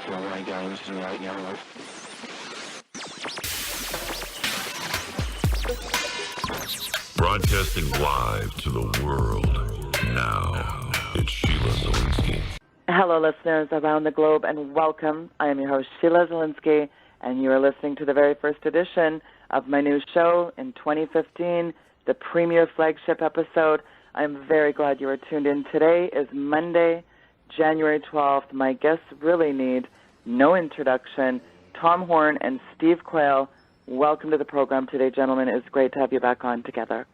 Oh my God, this is right now. Broadcasting live to the world now, it's Sheila Zielinski. Hello, listeners around the globe, and welcome. I am your host, Sheila Zielinski, and you are listening to the very first edition of my new show in 2015, the premier flagship episode. I'm very glad you are tuned in. Today is Monday, January 12th. My guests really need no introduction. Tom Horn and Steve Quayle, welcome to the program today, gentlemen. It's great to have you back on together.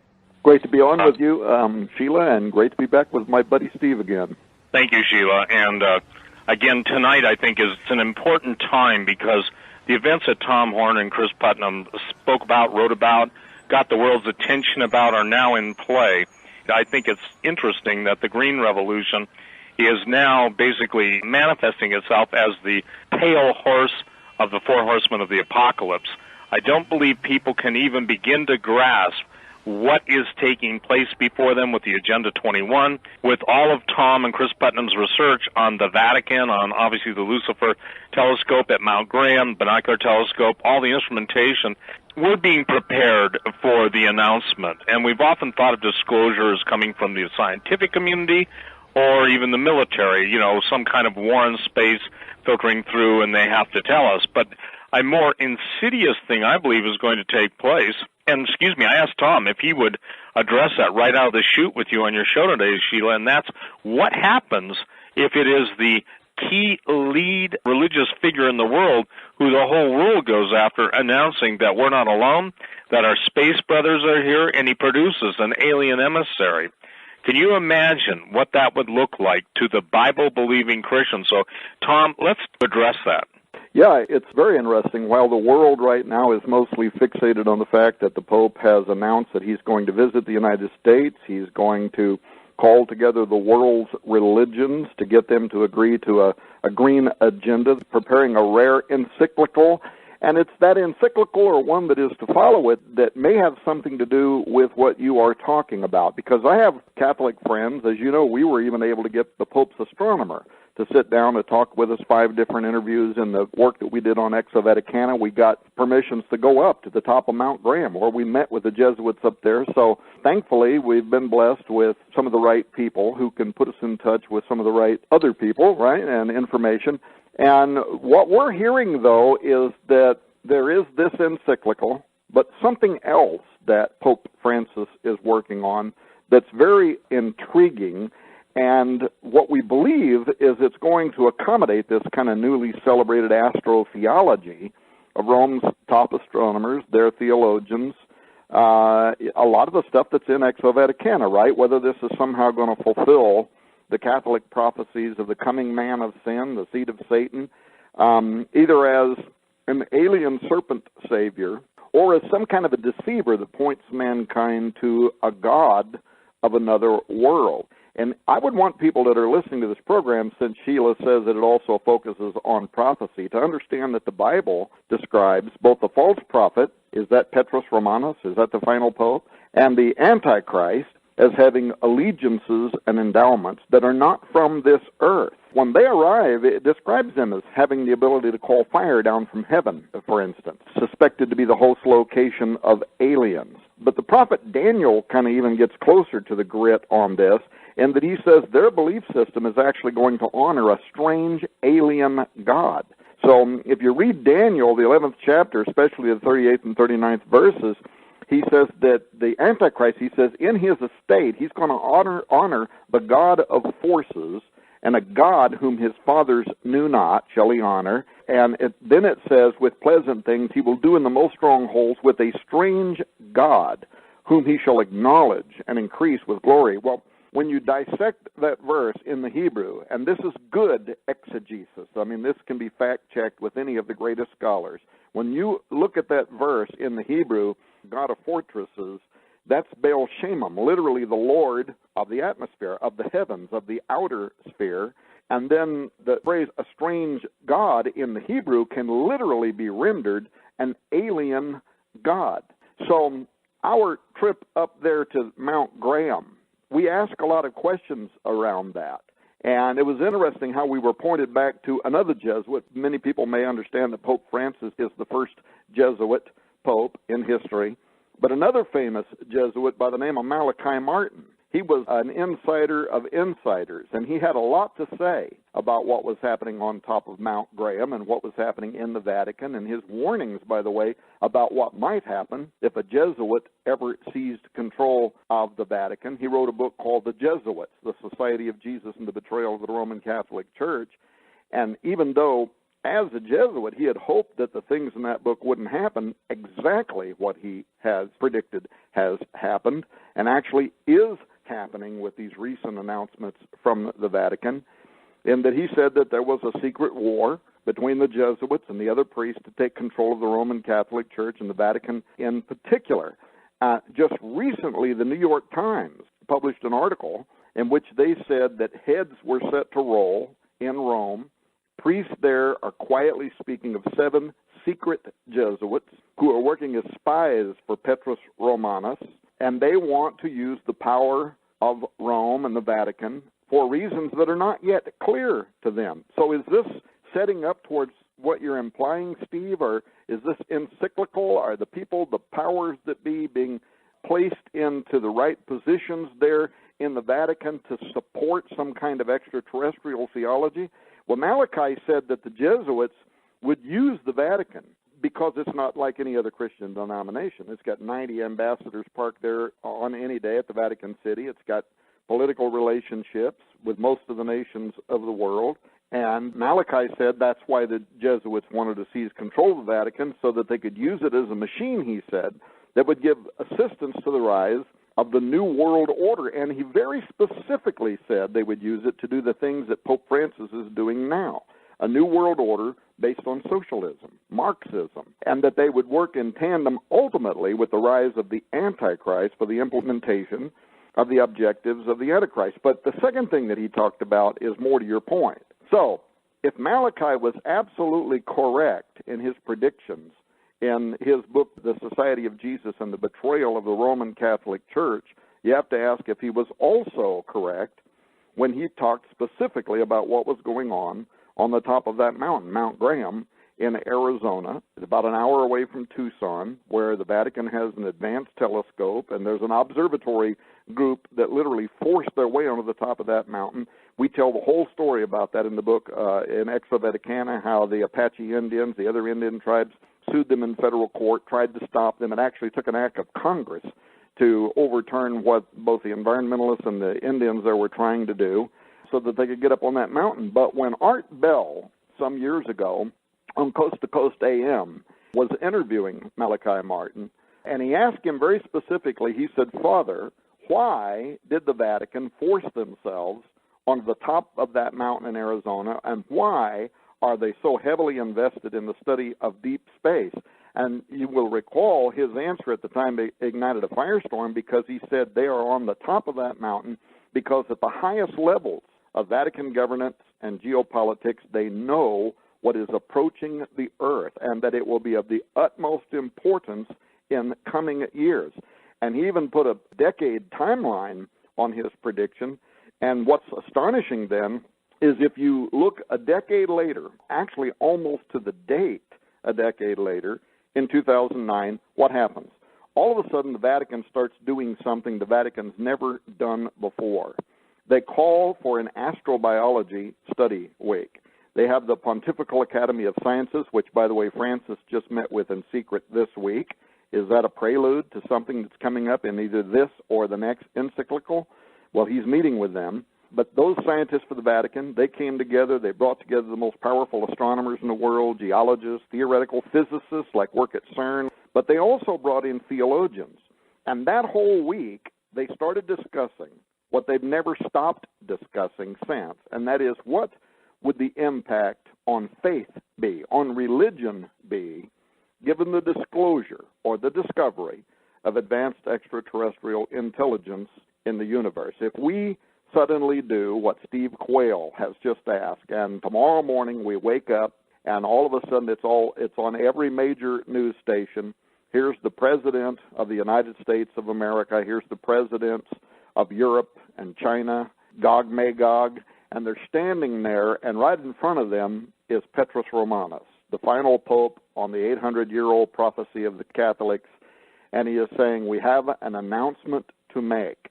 Great to be on with you, Sheila, and great to be back with my buddy Steve again. Thank you, Sheila. And again, tonight I think is an important time because the events that Tom Horn and Chris Putnam spoke about, wrote about, got the world's attention about are now in play. I think it's interesting that the Green Revolution is now basically manifesting itself as the pale horse of the four horsemen of the apocalypse. I don't believe people can even begin to grasp what is taking place before them with the Agenda 21, with all of Tom and Chris Putnam's research on the Vatican, on obviously the Lucifer telescope at Mount Graham, binocular telescope, all the instrumentation. We're being prepared for the announcement, and we've often thought of disclosure as coming from the scientific community or even the military, some kind of war in space filtering through, and they have to tell us. But a more insidious thing, I believe, is going to take place. And, I asked Tom if he would address that right out of the chute with you on your show today, Sheila, and that's what happens if it is the key lead religious figure in the world who the whole world goes after, announcing that we're not alone, that our space brothers are here, and he produces an alien emissary. Can you imagine what that would look like to the Bible-believing Christians? So, Tom, let's address that. Yeah, it's very interesting. While the world right now is mostly fixated on the fact that the Pope has announced that he's going to visit the United States, he's going to call together the world's religions to get them to agree to a green agenda, preparing a rare encyclical. And it's that encyclical or one that is to follow it that may have something to do with what you are talking about. Because I have Catholic friends. As you know, we were even able to get the Pope's astronomer to sit down and talk with us, 5 different interviews, and the work that we did on Vaticana, we got permissions to go up to the top of Mount Graham, where we met with the Jesuits up there. So thankfully, we've been blessed with some of the right people who can put us in touch with some of the right other people, right, and information. And what we're hearing, though, is that there is this encyclical, but something else that Pope Francis is working on that's very intriguing. And what we believe is it's going to accommodate this kind of newly celebrated astrotheology of Rome's top astronomers, their theologians, a lot of the stuff that's in Vaticana, right? Whether this is somehow going to fulfill the Catholic prophecies of the coming man of sin, the seed of Satan, either as an alien serpent savior or as some kind of a deceiver that points mankind to a god of another world. And I would want people that are listening to this program, since Sheila says that it also focuses on prophecy, to understand that the Bible describes both the false prophet, is that Petrus Romanus, is that the final pope, and the Antichrist as having allegiances and endowments that are not from this earth. When they arrive, it describes them as having the ability to call fire down from heaven, for instance, suspected to be the host location of aliens. But the prophet Daniel kind of even gets closer to the grit on this, in that he says their belief system is actually going to honor a strange alien god. So if you read Daniel, the 11th chapter, especially the 38th and 39th verses, he says that the Antichrist, he says, in his estate, he's going to honor the God of forces, and a God whom his fathers knew not shall he honor. And then it says, with pleasant things he will do in the most strongholds with a strange God, whom he shall acknowledge and increase with glory. Well, when you dissect that verse in the Hebrew, and this is good exegesis, I mean, this can be fact-checked with any of the greatest scholars. When you look at that verse in the Hebrew, God of fortresses, that's Baal Shemam, literally the Lord of the atmosphere, of the heavens, of the outer sphere. And then the phrase, a strange God, in the Hebrew can literally be rendered an alien God. So our trip up there to Mount Graham, we ask a lot of questions around that. And it was interesting how we were pointed back to another Jesuit. Many people may understand that Pope Francis is the first Jesuit pope in history, but another famous Jesuit by the name of Malachi Martin. He was an insider of insiders, and he had a lot to say about what was happening on top of Mount Graham and what was happening in the Vatican, and his warnings, by the way, about what might happen if a Jesuit ever seized control of the Vatican. He wrote a book called The Jesuits, The Society of Jesus and the Betrayal of the Roman Catholic Church, and even though as a Jesuit, he had hoped that the things in that book wouldn't happen, exactly what he has predicted has happened, and actually is happening with these recent announcements from the Vatican, in that he said that there was a secret war between the Jesuits and the other priests to take control of the Roman Catholic Church and the Vatican in particular. Just recently, the New York Times published an article in which they said that heads were set to roll in Rome. Priests there are quietly speaking of 7 secret Jesuits who are working as spies for Petrus Romanus, and they want to use the power of Rome and the Vatican for reasons that are not yet clear to them. So is this setting up towards what you're implying, Steve, or is this encyclical? Are the people, the powers that be, being placed into the right positions there in the Vatican to support some kind of extraterrestrial theology? Well, Malachi said that the Jesuits would use the Vatican because it's not like any other Christian denomination. It's got 90 ambassadors parked there on any day at the Vatican City. It's got political relationships with most of the nations of the world. And Malachi said that's why the Jesuits wanted to seize control of the Vatican, so that they could use it as a machine, he said, that would give assistance to the rise of the New World Order. And he very specifically said they would use it to do the things that Pope Francis is doing now, a New World Order based on socialism, Marxism, and that they would work in tandem ultimately with the rise of the Antichrist for the implementation of the objectives of the Antichrist. But the second thing that he talked about is more to your point. So, if Malachi was absolutely correct in his predictions in his book, The Society of Jesus and the Betrayal of the Roman Catholic Church, you have to ask if he was also correct when he talked specifically about what was going on the top of that mountain, Mount Graham, in Arizona. It's about an hour away from Tucson, where the Vatican has an advanced telescope, and there's an observatory group that literally forced their way onto the top of that mountain. We tell the whole story about that in the book, in Extra Vaticana, how the Apache Indians, the other Indian tribes, sued them in federal court, tried to stop them, and actually took an act of Congress to overturn what both the environmentalists and the Indians there were trying to do so that they could get up on that mountain. But when Art Bell, some years ago, on Coast to Coast AM, was interviewing Malachi Martin, and he asked him very specifically, he said, "Father, why did the Vatican force themselves on the top of that mountain in Arizona, and why are they so heavily invested in the study of deep space?" And you will recall his answer at the time ignited a firestorm, because he said they are on the top of that mountain because at the highest levels of Vatican governance and geopolitics, they know what is approaching the earth and that it will be of the utmost importance in coming years. And he even put a decade timeline on his prediction. And what's astonishing then is if you look a decade later, actually almost to the date a decade later, in 2009, what happens? All of a sudden, the Vatican starts doing something the Vatican's never done before. They call for an astrobiology study week. They have the Pontifical Academy of Sciences, which, by the way, Francis just met with in secret this week. Is that a prelude to something that's coming up in either this or the next encyclical? Well, he's meeting with them. But those scientists for the Vatican, they came together. They brought together the most powerful astronomers in the world, geologists, theoretical physicists like work at CERN. But they also brought in theologians. And that whole week, they started discussing what they've never stopped discussing since, and that is, what would the impact on faith be, on religion be, given the disclosure or the discovery of advanced extraterrestrial intelligence in the universe? If we suddenly do what Steve Quayle has just asked, and tomorrow morning we wake up and all of a sudden it's on every major news station. Here's the President of the United States of America. Here's the presidents of Europe and China, Gog Magog, and they're standing there, and right in front of them is Petrus Romanus, the final pope on the 800-year-old prophecy of the Catholics, and he is saying, we have an announcement to make.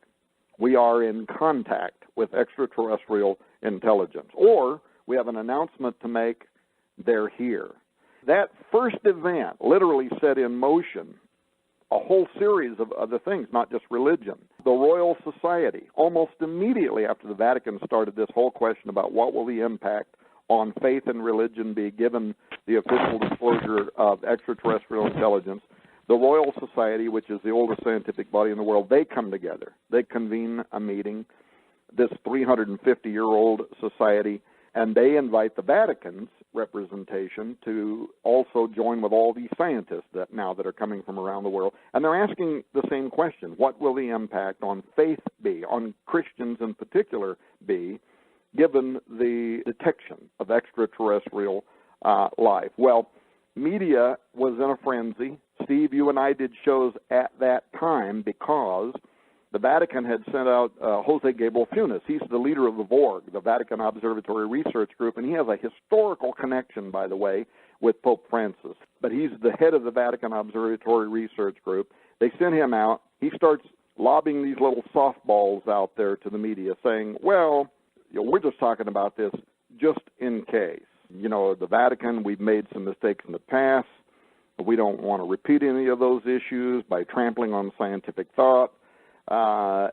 We are in contact with extraterrestrial intelligence. Or we have an announcement to make, they're here. That first event literally set in motion a whole series of other things, not just religion. The Royal Society, almost immediately after the Vatican started this whole question about what will the impact on faith and religion be given the official disclosure of extraterrestrial intelligence, the Royal Society, which is the oldest scientific body in the world, they come together. They convene a meeting, this 350-year-old society, and they invite the Vatican's representation to also join with all these scientists that are coming from around the world. And they're asking the same question: what will the impact on faith be, on Christians in particular be, given the detection of extraterrestrial life? Well, media was in a frenzy. Steve, you and I did shows at that time because the Vatican had sent out Jose Gabriel Funes. He's the leader of the VORG, the Vatican Observatory Research Group, and he has a historical connection, by the way, with Pope Francis. But he's the head of the Vatican Observatory Research Group. They sent him out. He starts lobbing these little softballs out there to the media saying, well, we're just talking about this just in case. The Vatican, we've made some mistakes in the past. We don't want to repeat any of those issues by trampling on scientific thought,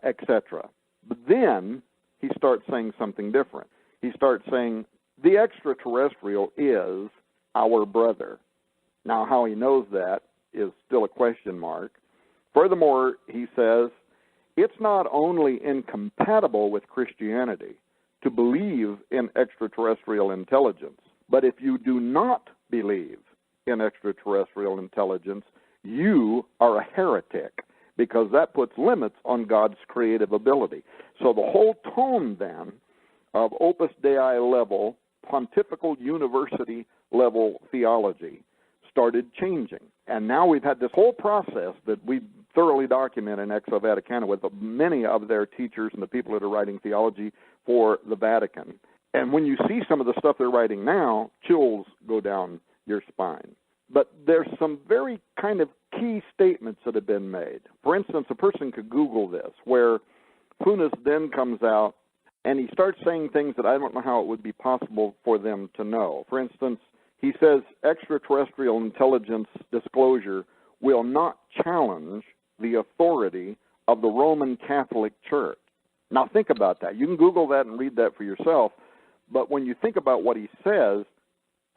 etc. But then he starts saying something different. He starts saying, the extraterrestrial is our brother. Now, how he knows that is still a question mark. Furthermore, he says, it's not only incompatible with Christianity to believe in extraterrestrial intelligence, but if you do not believe in extraterrestrial intelligence, you are a heretic, because that puts limits on God's creative ability. So the whole tone then of Opus Dei level, pontifical university level theology started changing. And now we've had this whole process that we thoroughly document in Exo Vaticana with many of their teachers and the people that are writing theology for the Vatican. And when you see some of the stuff they're writing now, chills go down your spine. But there's some very kind of key statements that have been made. For instance, a person could Google this, where Funes then comes out and he starts saying things that I don't know how it would be possible for them to know. For instance, he says extraterrestrial intelligence disclosure will not challenge the authority of the Roman Catholic Church. Now think about that. You can Google that and read that for yourself, but when you think about what he says,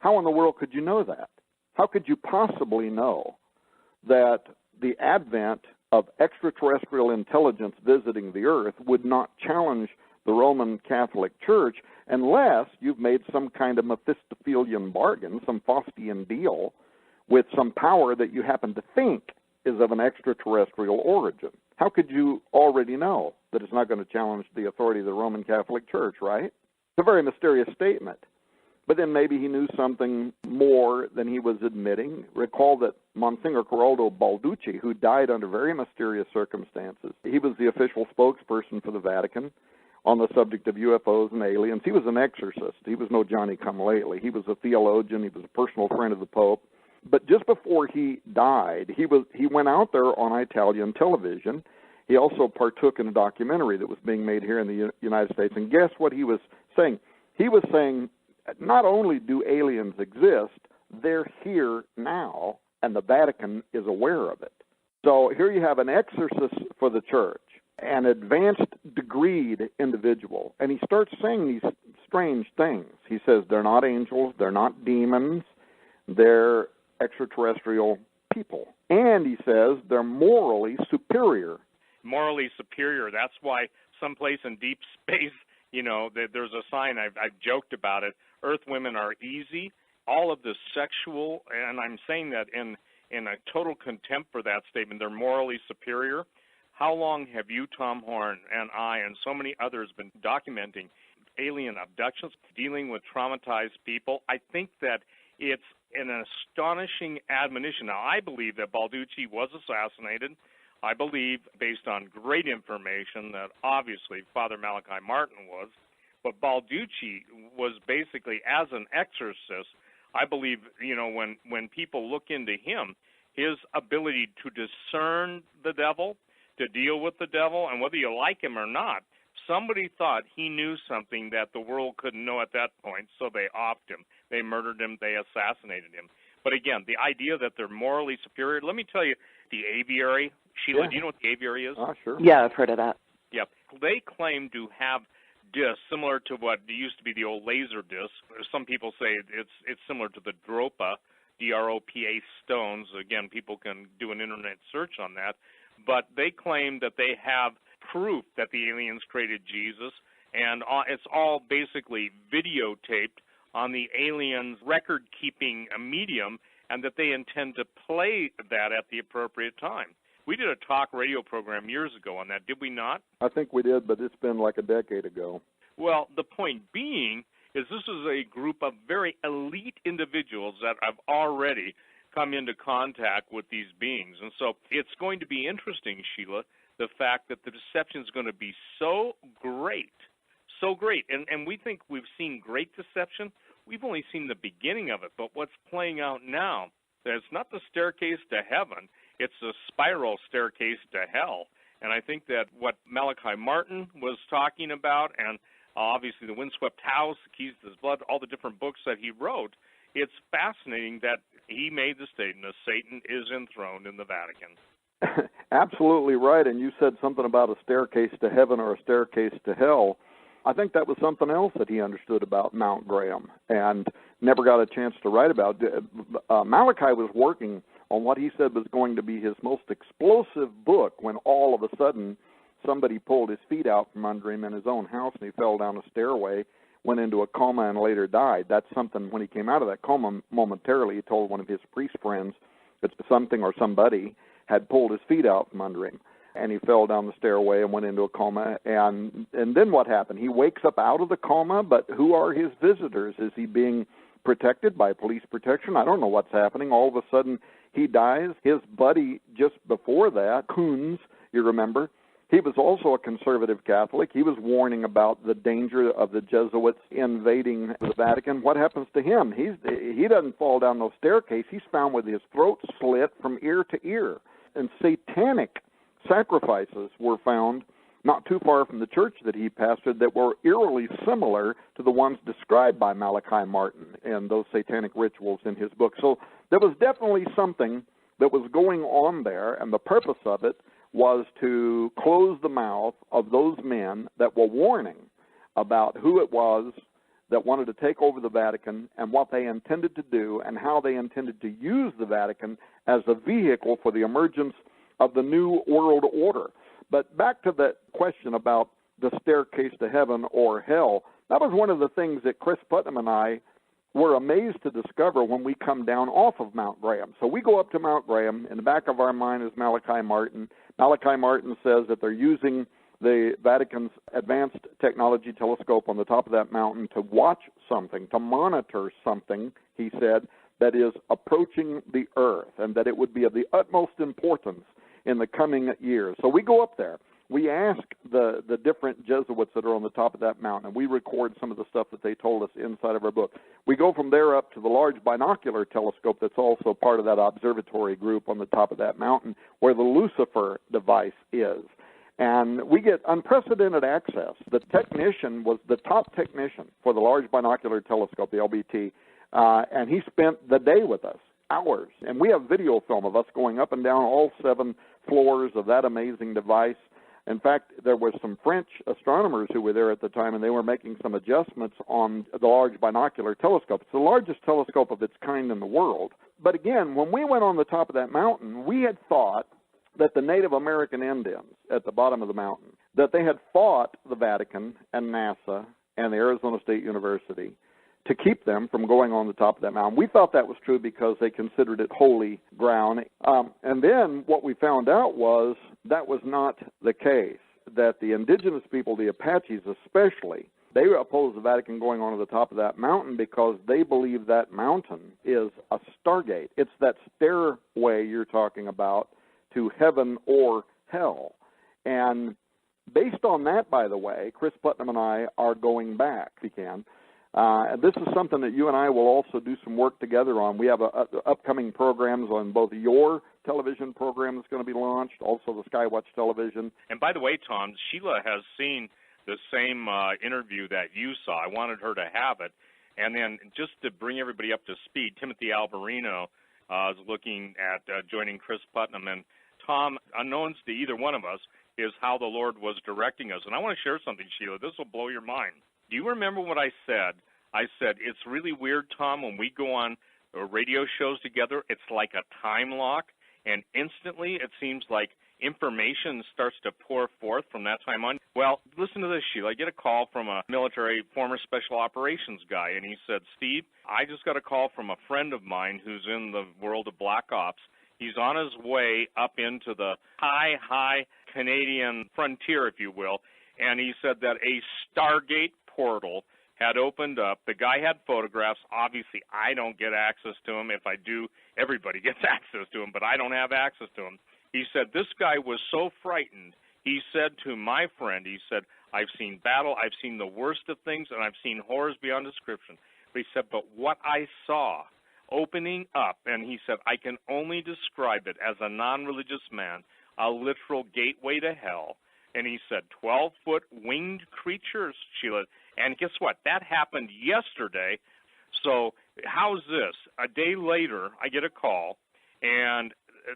how in the world could you know that? How could you possibly know that the advent of extraterrestrial intelligence visiting the earth would not challenge the Roman Catholic Church unless you've made some kind of Mephistophelian bargain, some Faustian deal with some power that you happen to think is of an extraterrestrial origin? How could you already know that it's not going to challenge the authority of the Roman Catholic Church, right? It's a very mysterious statement. But then maybe he knew something more than he was admitting. Recall that Monsignor Corrado Balducci, who died under very mysterious circumstances, he was the official spokesperson for the Vatican on the subject of UFOs and aliens. He was an exorcist. He was no Johnny-come-lately. He was a theologian. He was a personal friend of the Pope. But just before he died, he went out there on Italian television. He also partook in a documentary that was being made here in the United States. And guess what he was saying? He was saying, not only do aliens exist, they're here now, and the Vatican is aware of it. So here you have an exorcist for the church, an advanced degreed individual, and he starts saying these strange things. He says they're not angels, they're not demons, they're extraterrestrial people. And he says they're morally superior. Morally superior. That's why someplace in deep space, there's a sign, I've joked about it, Earth women are easy. All of the sexual, and I'm saying that in a total contempt for that statement, they're morally superior. How long have you, Tom Horn, and I, and so many others been documenting alien abductions, dealing with traumatized people? I think that it's an astonishing admonition. Now, I believe that Balducci was assassinated. I believe, based on great information, that obviously Father Malachi Martin was. But Balducci was basically, as an exorcist, I believe, when people look into him, his ability to discern the devil, to deal with the devil, and whether you like him or not, somebody thought he knew something that the world couldn't know at that point, so they offed him. They murdered him. They assassinated him. But again, the idea that they're morally superior, let me tell you, the aviary, Sheila, do you know what the aviary is? Sure. Yeah, I've heard of that. Yeah. They claim to have discs similar to what used to be the old laser disc. Some people say it's similar to the Dropa, D-R-O-P-A stones. Again, people can do an internet search on that. But they claim that they have proof that the aliens created Jesus, and it's all basically videotaped on the aliens' record-keeping medium, and that they intend to play that at the appropriate time. We did a talk radio program years ago on that, did we not? I think we did, but it's been like a decade ago. Well, the point being is this is a group of very elite individuals that have already come into contact with these beings. And so it's going to be interesting, Sheila, the fact that the deception is going to be so great. And we think we've seen great deception. We've only seen the beginning of it. But what's playing out now, it's not the staircase to heaven. It's a spiral staircase to hell. And I think that what Malachi Martin was talking about, and obviously the Windswept House, the Keys to His Blood, all the different books that he wrote, it's fascinating that he made the statement that Satan is enthroned in the Vatican. Absolutely right. And you said something about a staircase to heaven or a staircase to hell. I think that was something else that he understood about Mount Graham and never got a chance to write about. Malachi was working on what he said was going to be his most explosive book when all of a sudden somebody pulled his feet out from under him in his own house and he fell down a stairway, went into a coma, and later died. That's something, when he came out of that coma momentarily, he told one of his priest friends that something or somebody had pulled his feet out from under him. And he fell down the stairway and went into a coma. And then what happened? He wakes up out of the coma, but who are his visitors? Is he being protected by police protection? I don't know what's happening. All of a sudden, he dies. His buddy just before that, Kunz, you remember, he was also a conservative Catholic. He was warning about the danger of the Jesuits invading the Vatican. What happens to him? He doesn't fall down no staircase. He's found with his throat slit from ear to ear. And satanic sacrifices were found not too far from the church that he pastored that were eerily similar to the ones described by Malachi Martin and those satanic rituals in his book. So there was definitely something that was going on there, and the purpose of it was to close the mouth of those men that were warning about who it was that wanted to take over the Vatican and what they intended to do and how they intended to use the Vatican as a vehicle for the emergence of the new world order. But back to the question about the staircase to heaven or hell, that was one of the things that Chris Putnam and I were amazed to discover when we come down off of Mount Graham. So we go up to Mount Graham. In the back of our mind is Malachi Martin. Malachi Martin says that they're using the Vatican's advanced technology telescope on the top of that mountain to watch something, to monitor something, he said, that is approaching the earth, and that it would be of the utmost importance in the coming years. So we go up there. We ask the different Jesuits that are on the top of that mountain, and we record some of the stuff that they told us inside of our book. We go from there up to the large binocular telescope that's also part of that observatory group on the top of that mountain, where the Lucifer device is. And we get unprecedented access. The technician was the top technician for the large binocular telescope, the LBT, and he spent the day with us, hours. And we have video film of us going up and down all 7 floors of that amazing device. In fact, there were some French astronomers who were there at the time, and they were making some adjustments on the large binocular telescope. It's the largest telescope of its kind in the world. But again, when we went on the top of that mountain, we had thought that the Native American Indians at the bottom of the mountain, that they had fought the Vatican and NASA and the Arizona State University to keep them from going on the top of that mountain. We thought that was true because they considered it holy ground. And then what we found out was that was not the case, that the indigenous people, the Apaches especially, they opposed the Vatican going on to the top of that mountain because they believe that mountain is a stargate. It's that stairway you're talking about to heaven or hell. And Based on that, by the way, Chris Putnam and I are going back, if we can. And this is something that you and I will also do some work together on. We have upcoming programs on both your television program that's going to be launched, also the Skywatch television. And by the way, Tom, Sheila has seen the same interview that you saw. I wanted her to have it. And then just to bring everybody up to speed, Timothy Alberino is looking at joining Chris Putnam. And Tom, unknowns to either one of us, is how the Lord was directing us. And I want to share something, Sheila. This will blow your mind. Do you remember what I said? I said, it's really weird, Tom, when we go on radio shows together, it's like a time lock, and instantly it seems like information starts to pour forth from that time on. Well, listen to this, Sheila. I get a call from a military former special operations guy, and he said, Steve, I just got a call from a friend of mine who's in the world of black ops. He's on his way up into the high Canadian frontier, if you will, and he said that a Stargate portal had opened up. The guy had photographs. Obviously, I don't get access to him. If I do, everybody gets access to him, but I don't have access to him. He said this guy was so frightened. He said to my friend, he said, I've seen battle, I've seen the worst of things, and I've seen horrors beyond description. But he said, but what I saw opening up, and he said, I can only describe it as a non-religious man, a literal gateway to hell. And he said 12-foot winged creatures, Sheila. And guess what? That happened yesterday. So how's this? A day later, I get a call, and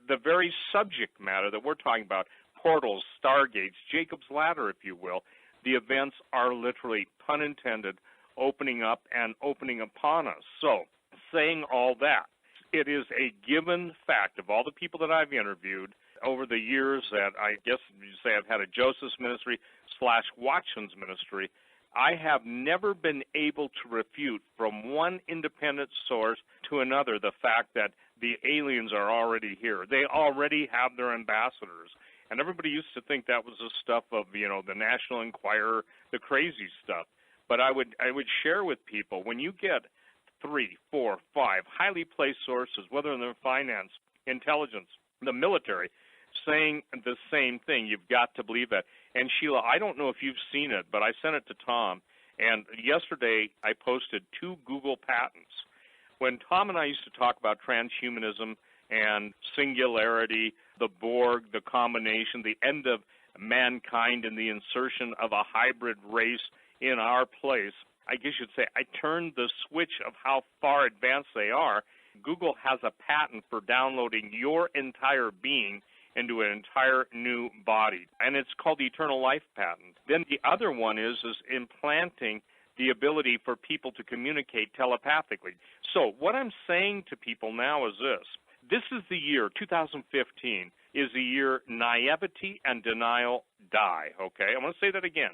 the very subject matter that we're talking about, portals, stargates, Jacob's ladder, if you will, the events are literally, pun intended, opening up and opening upon us. So saying all that, it is a given fact of all the people that I've interviewed over the years that I guess you say I've had a Joseph's ministry / Watchman's ministry, I have never been able to refute from one independent source to another the fact that the aliens are already here. They already have their ambassadors. And everybody used to think that was the stuff of, the National Enquirer, the crazy stuff. But I would share with people, when you get 3, 4, 5 highly placed sources, whether in their finance, intelligence, the military, saying the same thing, you've got to believe that. And Sheila, I don't know if you've seen it, but I sent it to Tom, and yesterday I posted 2 Google patents. When Tom and I used to talk about transhumanism and singularity, the Borg, the combination, the end of mankind and the insertion of a hybrid race in our place, I guess you'd say I turned the switch of how far advanced they are. Google has a patent for downloading your entire being into an entire new body, and it's called the Eternal Life Patent. Then the other one is implanting the ability for people to communicate telepathically. So what I'm saying to people now is this. This is the year, 2015, is the year naivety and denial die, okay? I want to say that again.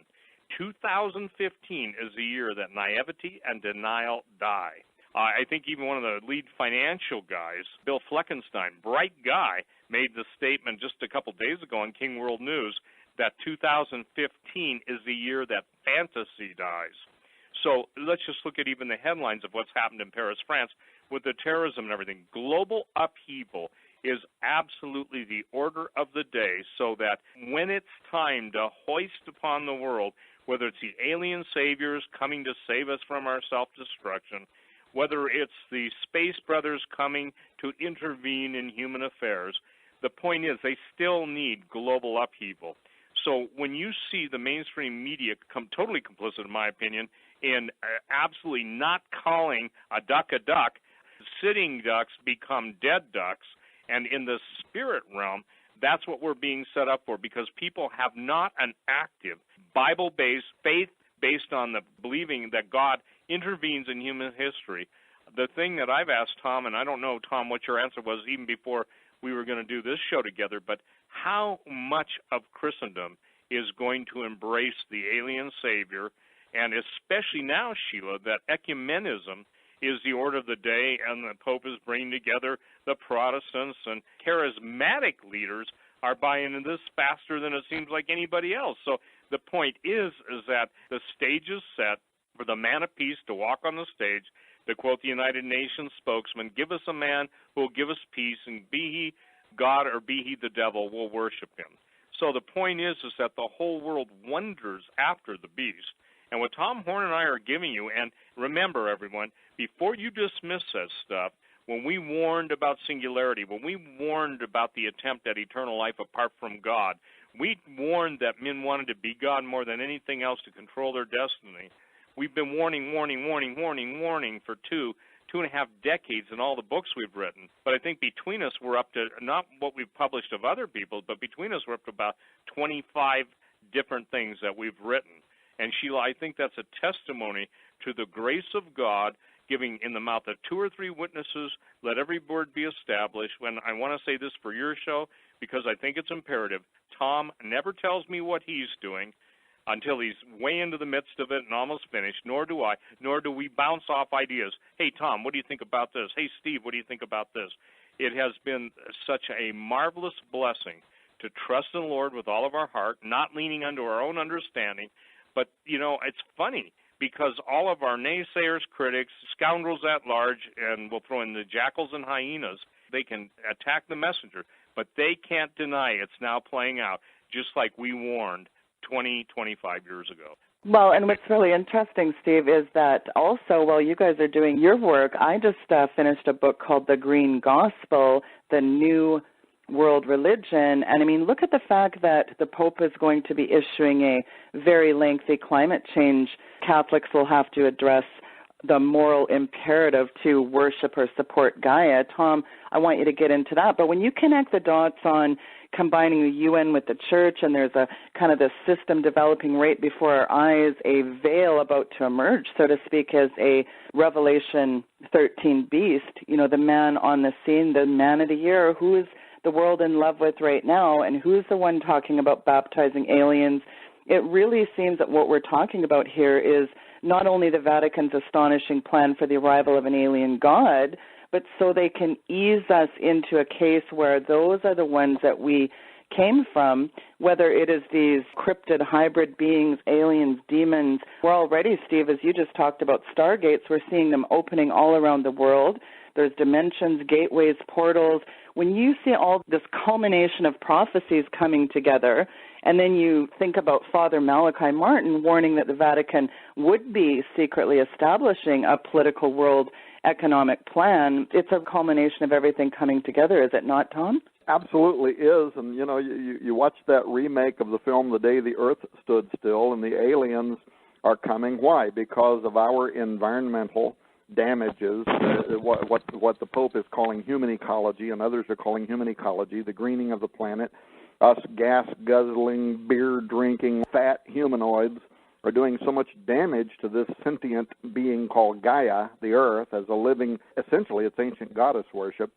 2015 is the year that naivety and denial die. I think even one of the lead financial guys, Bill Fleckenstein, bright guy, made the statement just a couple days ago on King World News that 2015 is the year that fantasy dies. So let's just look at even the headlines of what's happened in Paris, France, with the terrorism and everything. Global upheaval is absolutely the order of the day, so that when it's time to hoist upon the world, whether it's the alien saviors coming to save us from our self-destruction, whether it's the space brothers coming to intervene in human affairs, the point is they still need global upheaval. So when you see the mainstream media come totally complicit, in my opinion, in absolutely not calling a duck, sitting ducks become dead ducks, and in the spirit realm, that's what we're being set up for, because people have not an active Bible-based faith based on the believing that God intervenes in human history. The thing that I've asked Tom, and I don't know, Tom, what your answer was even before we were going to do this show together, but how much of Christendom is going to embrace the alien savior, and especially now, Sheila, that ecumenism is the order of the day, and the Pope is bringing together the Protestants, and charismatic leaders are buying into this faster than it seems like anybody else. So the point is that the stage is set for the man of peace to walk on the stage. To quote the United Nations spokesman, give us a man who will give us peace, and be he God or be he the devil, we'll worship him. So the point is that the whole world wonders after the beast. And what Tom Horn and I are giving you, and remember, everyone, before you dismiss that stuff, when we warned about singularity, when we warned about the attempt at eternal life apart from God, we warned that men wanted to be God more than anything else to control their destiny. We've been warning for two and a half decades in all the books we've written. But I think between us, we're up to, not what we've published of other people, but between us, we're up to about 25 different things that we've written. And Sheila, I think that's a testimony to the grace of God, giving in the mouth of 2 or 3 witnesses, let every word be established. When I want to say this for your show, because I think it's imperative. Tom never tells me what he's doing until he's way into the midst of it and almost finished, nor do I, nor do we bounce off ideas. Hey, Tom, what do you think about this? Hey, Steve, what do you think about this? It has been such a marvelous blessing to trust in the Lord with all of our heart, not leaning unto our own understanding. But, you know, it's funny because all of our naysayers, critics, scoundrels at large, and we'll throw in the jackals and hyenas, they can attack the messenger, but they can't deny it's now playing out, just like we warned 25 years ago. Well, and what's really interesting, Steve, is that also while you guys are doing your work, I just finished a book called The Green Gospel, The New World Religion. And I mean, look at the fact that the Pope is going to be issuing a very lengthy climate change. Catholics will have to address the moral imperative to worship or support Gaia. Tom, I want you to get into that. But when you connect the dots on combining the UN with the church, and there's a kind of this system developing right before our eyes, a veil about to emerge, so to speak, as a Revelation 13 beast, you know, the man on the scene, the man of the year, who is the world in love with right now, and who's the one talking about baptizing aliens. It really seems that what we're talking about here is not only the Vatican's astonishing plan for the arrival of an alien god, but so they can ease us into a case where those are the ones that we came from, whether it is these cryptid hybrid beings, aliens, demons. We're already, Steve, as you just talked about stargates, we're seeing them opening all around the world. There's dimensions, gateways, portals. When you see all this culmination of prophecies coming together, and then you think about Father Malachi Martin warning that the Vatican would be secretly establishing a political world economic plan, it's a culmination of everything coming together, is it not, Tom? Absolutely is. And, you know, you watch that remake of the film The Day the Earth Stood Still, and the aliens are coming. Why? Because of our environmental damages, what the Pope is calling human ecology, and others are calling human ecology, the greening of the planet. Us gas-guzzling, beer-drinking, fat humanoids are doing so much damage to this sentient being called Gaia, the Earth, as a living, essentially it's ancient goddess worship,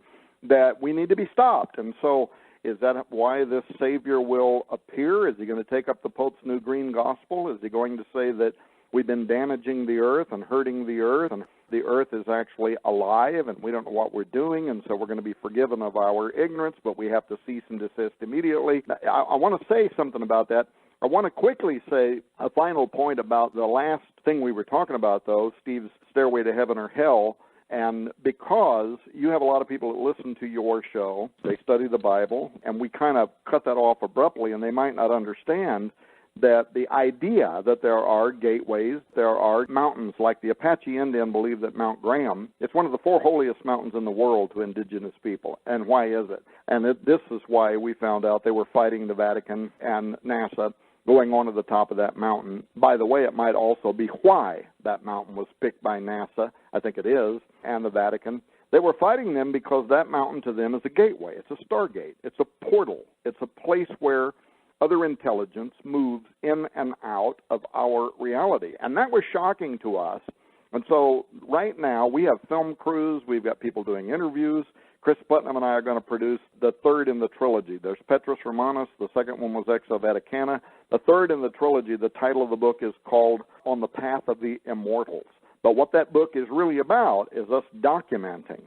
that we need to be stopped. And so is that why this Savior will appear? Is he going to take up the Pope's new green gospel? Is he going to say that we've been damaging the Earth and hurting the Earth, and the Earth is actually alive, and we don't know what we're doing, and so we're going to be forgiven of our ignorance, but we have to cease and desist immediately? I want to say something about that. I want to quickly say a final point about the last thing we were talking about, though, Steve's Stairway to Heaven or Hell. And because you have a lot of people that listen to your show, they study the Bible, and we kind of cut that off abruptly, and they might not understand that the idea that there are gateways, there are mountains, like the Apache Indian believe that Mount Graham, it's one of the 4 holiest mountains in the world to indigenous people. And why is it? And this is why we found out they were fighting the Vatican and NASA going on to the top of that mountain. By the way, it might also be why that mountain was picked by NASA, I think it is, and the Vatican. They were fighting them because that mountain to them is a gateway. It's a stargate. It's a portal. It's a place where other intelligence moves in and out of our reality. And that was shocking to us. And so right now we have film crews. We've got people doing interviews. Chris Putnam and I are going to produce the 3rd in the trilogy. There's Petrus Romanus. The second one was Ex Vaticana. The 3rd in the trilogy, the title of the book is called On the Path of the Immortals. But what that book is really about is us documenting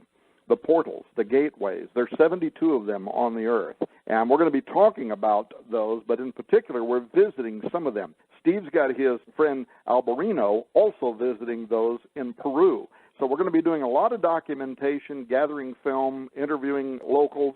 the portals, the gateways. There's 72 of them on the earth. And we're going to be talking about those, but in particular, we're visiting some of them. Steve's got his friend Alberino also visiting those in Peru. So we're going to be doing a lot of documentation, gathering film, interviewing locals.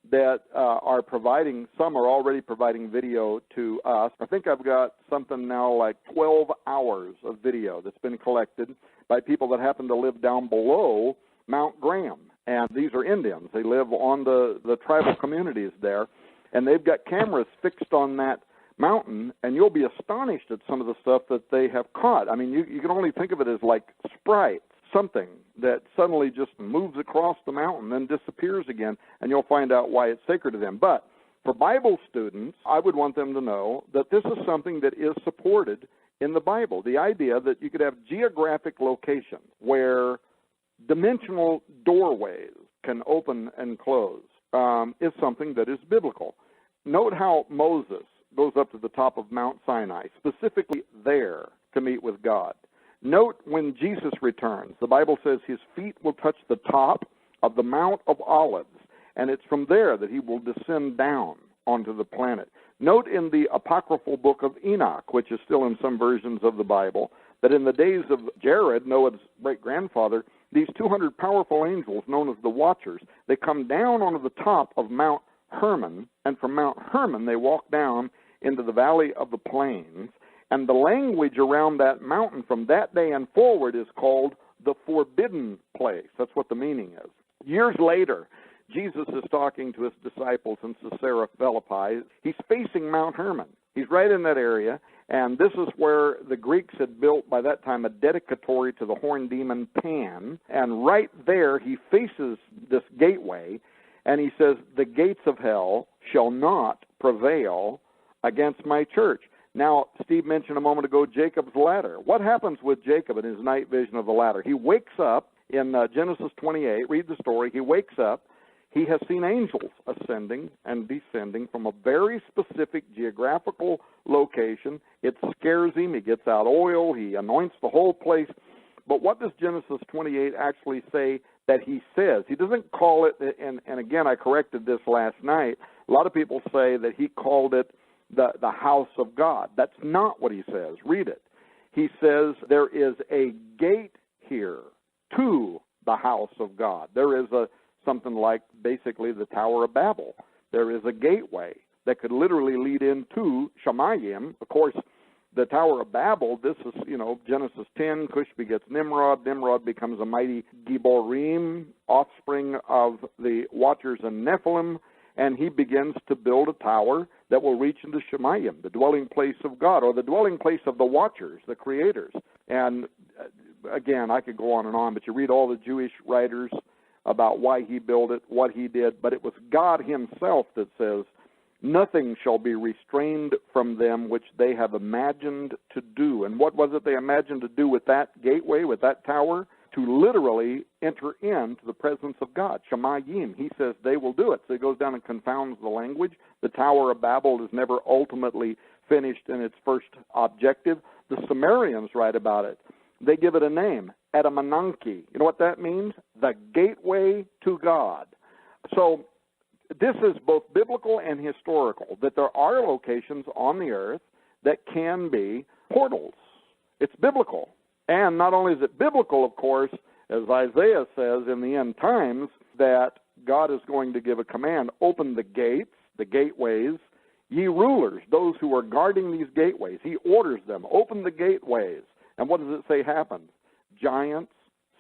that are providing, some are already providing video to us. I think I've got something now like 12 hours of video that's been collected by people that happen to live down below Mount Graham. And these are Indians. They live on the tribal communities there. And they've got cameras fixed on that mountain, and you'll be astonished at some of the stuff that they have caught. I mean, you can only think of it as like sprites, something that suddenly just moves across the mountain, then disappears again, and you'll find out why it's sacred to them. But for Bible students, I would want them to know that this is something that is supported in the Bible. The idea that you could have geographic locations where dimensional doorways can open and close is something that is biblical. Note how Moses goes up to the top of Mount Sinai, specifically there to meet with God. Note when Jesus returns, the Bible says his feet will touch the top of the Mount of Olives, and it's from there that he will descend down onto the planet. Note in the apocryphal book of Enoch, which is still in some versions of the Bible, that in the days of Jared, Noah's great-grandfather, these 200 powerful angels known as the Watchers, they come down onto the top of Mount Hermon, and from Mount Hermon they walk down into the Valley of the Plains, and the language around that mountain from that day and forward is called the forbidden place. That's what the meaning is. Years later, Jesus is talking to his disciples in Caesarea Philippi. He's facing Mount Hermon. He's right in that area, and this is where the Greeks had built, by that time, a dedicatory to the horned demon Pan, and right there he faces this gateway, and he says, the gates of hell shall not prevail against my church. Now, Steve mentioned a moment ago Jacob's ladder. What happens with Jacob in his night vision of the ladder? He wakes up in Genesis 28, read the story, he wakes up, he has seen angels ascending and descending from a very specific geographical location. It scares him, he gets out oil, he anoints the whole place. But what does Genesis 28 actually say that he says? He doesn't call it, and again, I corrected this last night, a lot of people say that he called it the house of God. That's not what he says. Read it. He says there is a gate here to the house of God. There is something like basically the Tower of Babel. There is a gateway that could literally lead into Shemayim. Of course, the Tower of Babel, this is, Genesis 10, Cush begets Nimrod. Nimrod becomes a mighty Giborim, offspring of the Watchers and Nephilim, and he begins to build a tower that will reach into Shemayim, the dwelling place of God, or the dwelling place of the Watchers, the creators. And again, I could go on, but you read all the Jewish writers about why he built it, what he did, but it was God himself that says, nothing shall be restrained from them which they have imagined to do. And what was it they imagined to do with that gateway, with that tower? To literally enter into the presence of God. Shemayim, he says they will do it. So he goes down and confounds the language. The Tower of Babel is never ultimately finished in its first objective. The Sumerians write about it. They give it a name, Adamananki. You know what that means? The gateway to God. So this is both biblical and historical, that there are locations on the earth that can be portals. It's biblical. And not only is it biblical, of course, as Isaiah says in the end times, that God is going to give a command, open the gates, the gateways, ye rulers, those who are guarding these gateways. He orders them, open the gateways. And what does it say happened? Giants,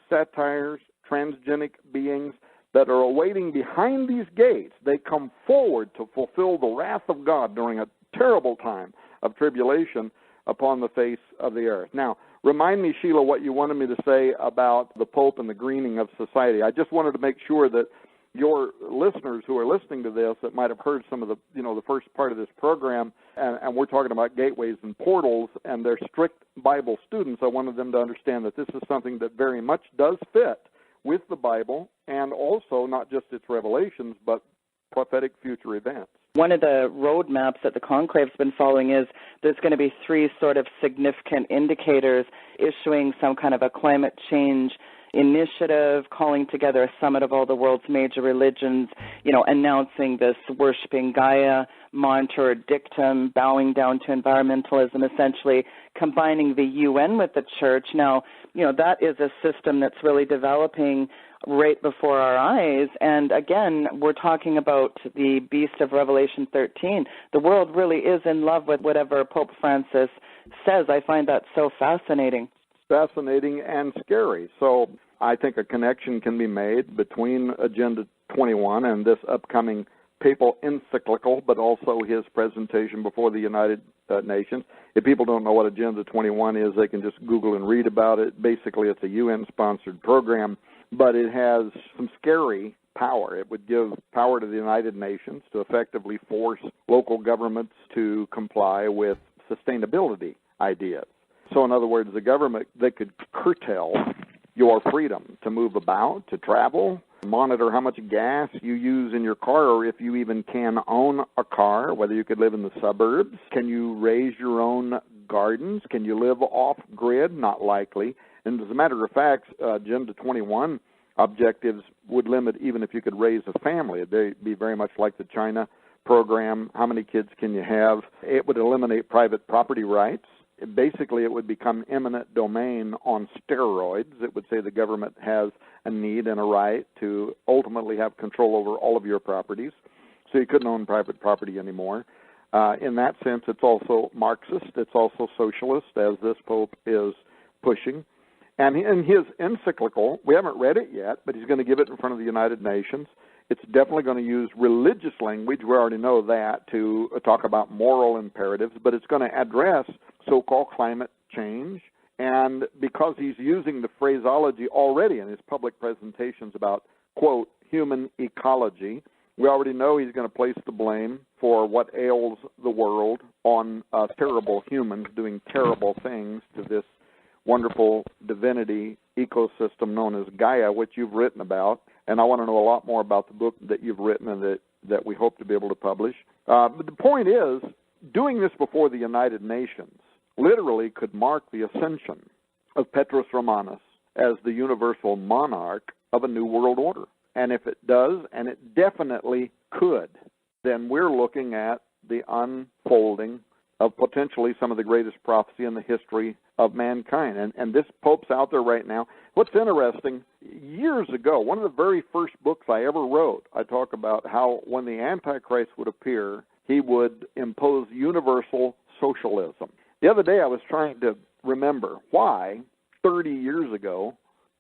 satyrs, transgenic beings that are awaiting behind these gates, they come forward to fulfill the wrath of God during a terrible time of tribulation upon the face of the earth. Now, remind me, Sheila, what you wanted me to say about the Pope and the greening of society. I just wanted to make sure that your listeners who are listening to this that might have heard some of the, the first part of this program, and we're talking about gateways and portals, and they're strict Bible students, I wanted them to understand that this is something that very much does fit with the Bible, and also not just its revelations, but prophetic future events. One of the roadmaps that the conclave's been following is there's going to be 3 sort of significant indicators, issuing some kind of a climate change initiative, calling together a summit of all the world's major religions, announcing this worshiping Gaia mantra or dictum, bowing down to environmentalism, essentially combining the UN with the church. Now, that is a system that's really developing right before our eyes. And again, we're talking about the beast of Revelation 13. The world really is in love with whatever Pope Francis says. I find that so fascinating. Fascinating and scary. So I think a connection can be made between Agenda 21 and this upcoming papal encyclical, but also his presentation before the United Nations. If people don't know what Agenda 21 is, they can just Google and read about it. Basically, it's a UN-sponsored program, but it has some scary power. It would give power to the United Nations to effectively force local governments to comply with sustainability ideas. So in other words, the government, they could curtail your freedom to move about, to travel, monitor how much gas you use in your car, or if you even can own a car, whether you could live in the suburbs. Can you raise your own gardens? Can you live off-grid? Not likely. And as a matter of fact, Agenda 21 objectives would limit even if you could raise a family. It'd be very much like the China program. How many kids can you have? It would eliminate private property rights. Basically, it would become eminent domain on steroids. It would say the government has a need and a right to ultimately have control over all of your properties. So you couldn't own private property anymore. In that sense, it's also Marxist. It's also socialist, as this Pope is pushing. And in his encyclical, we haven't read it yet, but he's going to give it in front of the United Nations. It's definitely going to use religious language, we already know that, to talk about moral imperatives, but it's going to address so-called climate change. And because he's using the phraseology already in his public presentations about, quote, human ecology, we already know he's going to place the blame for what ails the world on terrible humans doing terrible things to this wonderful divinity ecosystem known as Gaia, which you've written about. And I want to know a lot more about the book that you've written and that we hope to be able to publish. But the point is, doing this before the United Nations literally could mark the ascension of Petrus Romanus as the universal monarch of a new world order. And if it does, and it definitely could, then we're looking at the unfolding of potentially some of the greatest prophecy in the history of mankind. And this Pope's out there right now. What's interesting, years ago, one of the very first books I ever wrote, I talk about how when the Antichrist would appear, he would impose universal socialism. The other day I was trying to remember why 30 years ago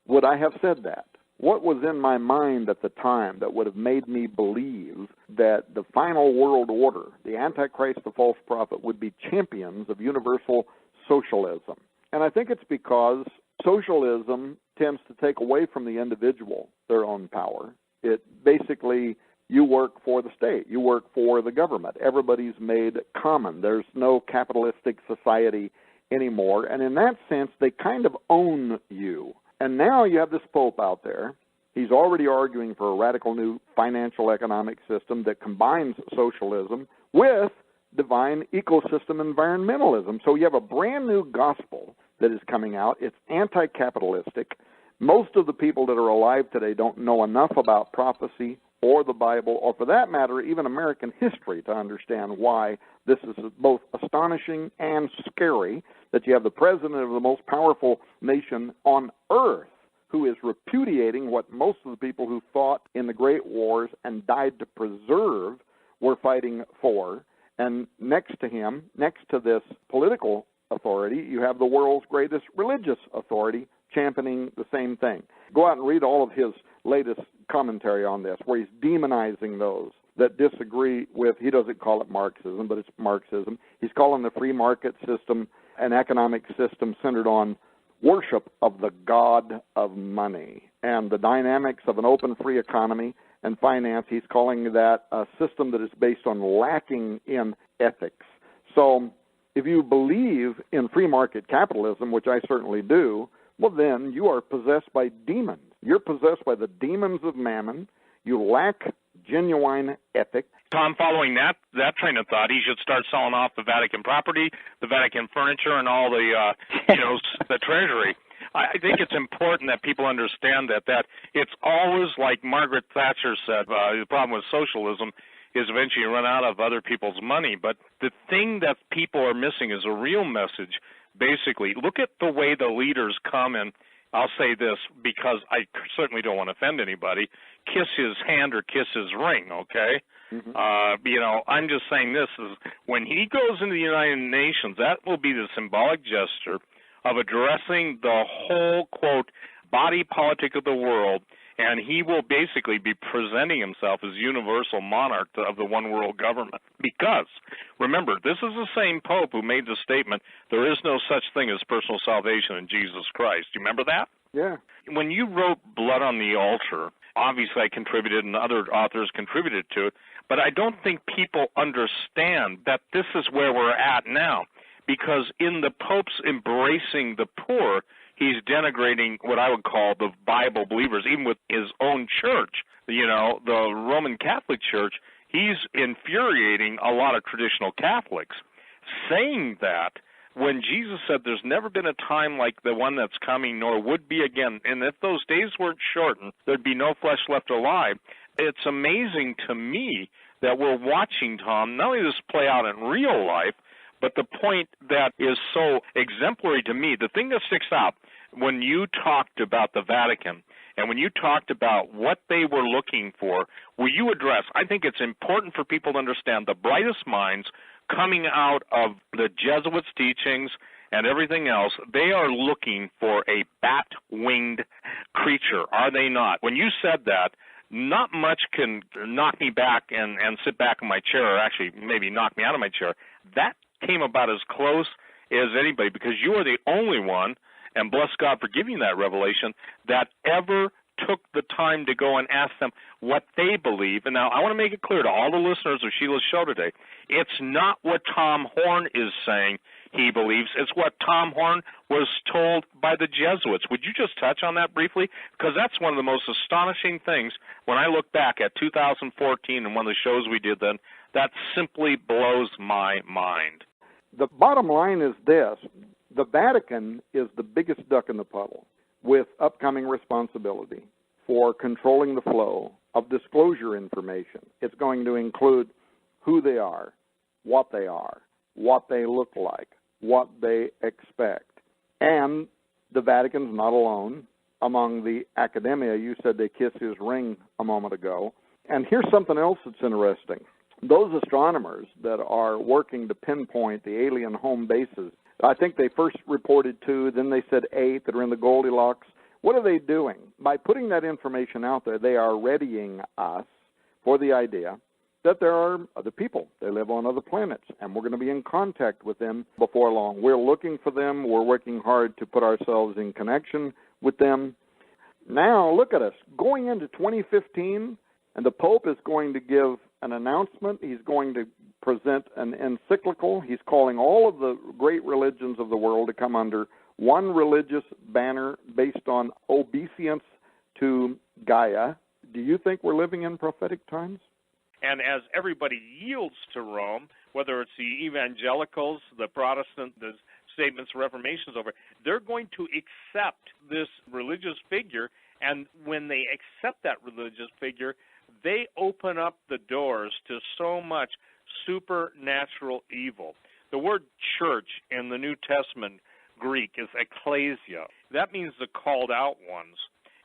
would I have said that? What was in my mind at the time that would have made me believe that the final world order, the Antichrist, the false prophet, would be champions of universal socialism? And I think it's because socialism tends to take away from the individual their own power. It basically, you work for the state, you work for the government. Everybody's made common. There's no capitalistic society anymore. And in that sense, they kind of own you. And now you have this Pope out there. He's already arguing for a radical new financial economic system that combines socialism with divine ecosystem environmentalism. So you have a brand new gospel that is coming out. It's anti-capitalistic. Most of the people that are alive today don't know enough about prophecy or the Bible, or for that matter, even American history, to understand why this is both astonishing and scary, that you have the president of the most powerful nation on earth who is repudiating what most of the people who fought in the great wars and died to preserve were fighting for. And next to him, next to this political authority, you have the world's greatest religious authority championing the same thing. Go out and read all of his latest commentary on this, where he's demonizing those that disagree with, he doesn't call it Marxism, but it's Marxism. He's calling the free market system an economic system centered on worship of the god of money and the dynamics of an open free economy and finance. He's calling that a system that is based on lacking in ethics. So if you believe in free market capitalism, which I certainly do, well, then you are possessed by demons. You're possessed by the demons of mammon. You lack genuine ethics. Tom, following that train of thought, he should start selling off the Vatican property, the Vatican furniture, and all the, the treasury. I think it's important that people understand that it's always like Margaret Thatcher said, the problem with socialism is eventually you run out of other people's money. But the thing that people are missing is a real message. Basically, look at the way the leaders come and I'll say this because I certainly don't want to offend anybody, kiss his hand or kiss his ring, okay? Mm-hmm. I'm just saying this is when he goes into the United Nations, that will be the symbolic gesture of addressing the whole, quote, body politic of the world, and he will basically be presenting himself as universal monarch of the one world government. Because, remember, this is the same Pope who made the statement, there is no such thing as personal salvation in Jesus Christ. Do you remember that? Yeah. When you wrote Blood on the Altar, obviously I contributed and other authors contributed to it, but I don't think people understand that this is where we're at now. Because in the Pope's embracing the poor, he's denigrating what I would call the Bible believers, even with his own church, the Roman Catholic Church. He's infuriating a lot of traditional Catholics, saying that when Jesus said there's never been a time like the one that's coming, nor would be again, and if those days weren't shortened, there'd be no flesh left alive. It's amazing to me that we're watching, Tom, not only this play out in real life, but the point that is so exemplary to me, the thing that sticks out, when you talked about the Vatican and when you talked about what they were looking for, will you address, I think it's important for people to understand the brightest minds coming out of the Jesuits' teachings and everything else, they are looking for a bat-winged creature, are they not? When you said that, not much can knock me back and sit back in my chair, or actually maybe knock me out of my chair. That came about as close as anybody, because you are the only one, and bless God for giving that revelation, that ever took the time to go and ask them what they believe. And now I want to make it clear to all the listeners of Sheila's show today, it's not what Tom Horn is saying he believes, it's what Tom Horn was told by the Jesuits. Would you just touch on that briefly? Because that's one of the most astonishing things when I look back at 2014 and one of the shows we did then, that simply blows my mind. The bottom line is this. The Vatican is the biggest duck in the puddle with upcoming responsibility for controlling the flow of disclosure information. It's going to include who they are, what they look like, what they expect. And the Vatican's not alone. Among the academia, you said they kiss his ring a moment ago. And here's something else that's interesting. Those astronomers that are working to pinpoint the alien home bases, I think they first reported 2, then they said 8 that are in the Goldilocks. What are they doing? By putting that information out there, they are readying us for the idea that there are other people. They live on other planets, and we're going to be in contact with them before long. We're looking for them. We're working hard to put ourselves in connection with them. Now, look at us. Going into 2015, and the Pope is going to give an announcement. He's going to present an encyclical. He's calling all of the great religions of the world to come under one religious banner based on obeisance to Gaia. Do you think we're living in prophetic times? And as everybody yields to Rome, whether it's the evangelicals, the Protestant, the statements of Reformation's over, they're going to accept this religious figure, and when they accept that religious figure, they open up the doors to so much supernatural evil. The word church in the New Testament Greek is ecclesia. That means the called out ones.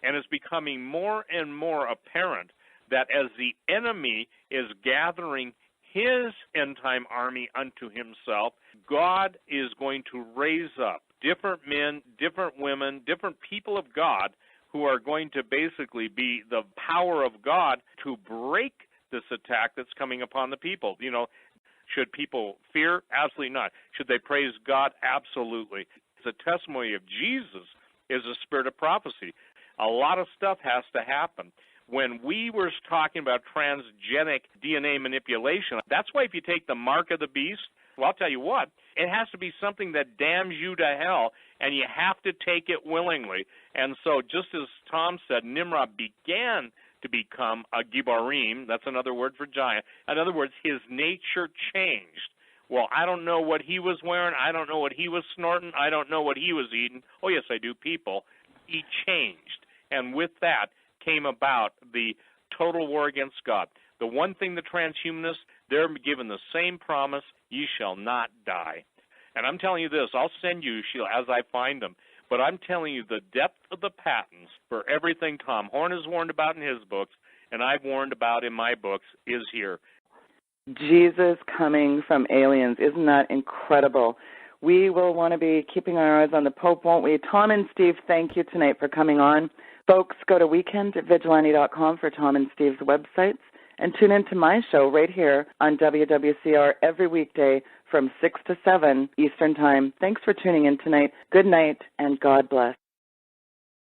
And it's becoming more and more apparent that as the enemy is gathering his end-time army unto himself, God is going to raise up different men, different women, different people of God who are going to basically be the power of God to break this attack that's coming upon the people. You know, should people fear? Absolutely not. Should they praise God? Absolutely. The testimony of Jesus is a spirit of prophecy. A lot of stuff has to happen. When we were talking about transgenic DNA manipulation, that's why if you take the mark of the beast, well, I'll tell you what, it has to be something that damns you to hell, and you have to take it willingly. And so just as Tom said, Nimrod began to become a Gibarim, that's another word for giant. In other words, his nature changed. Well, I don't know what he was wearing. I don't know what he was snorting. I don't know what he was eating. Oh, yes, I do, people. He changed. And with that came about the total war against God. The one thing the transhumanists, they're given the same promise, ye shall not die. And I'm telling you this, I'll send you, Sheila, as I find them. But I'm telling you, the depth of the patents for everything Tom Horn has warned about in his books and I've warned about in my books is here. Jesus coming from aliens. Isn't that incredible? We will want to be keeping our eyes on the Pope, won't we? Tom and Steve, thank you tonight for coming on. Folks, go to weekend@vigilante.com for Tom and Steve's websites and tune into my show right here on WWCR every weekday from 6 to 7 Eastern Time. Thanks for tuning in tonight. Good night and God bless.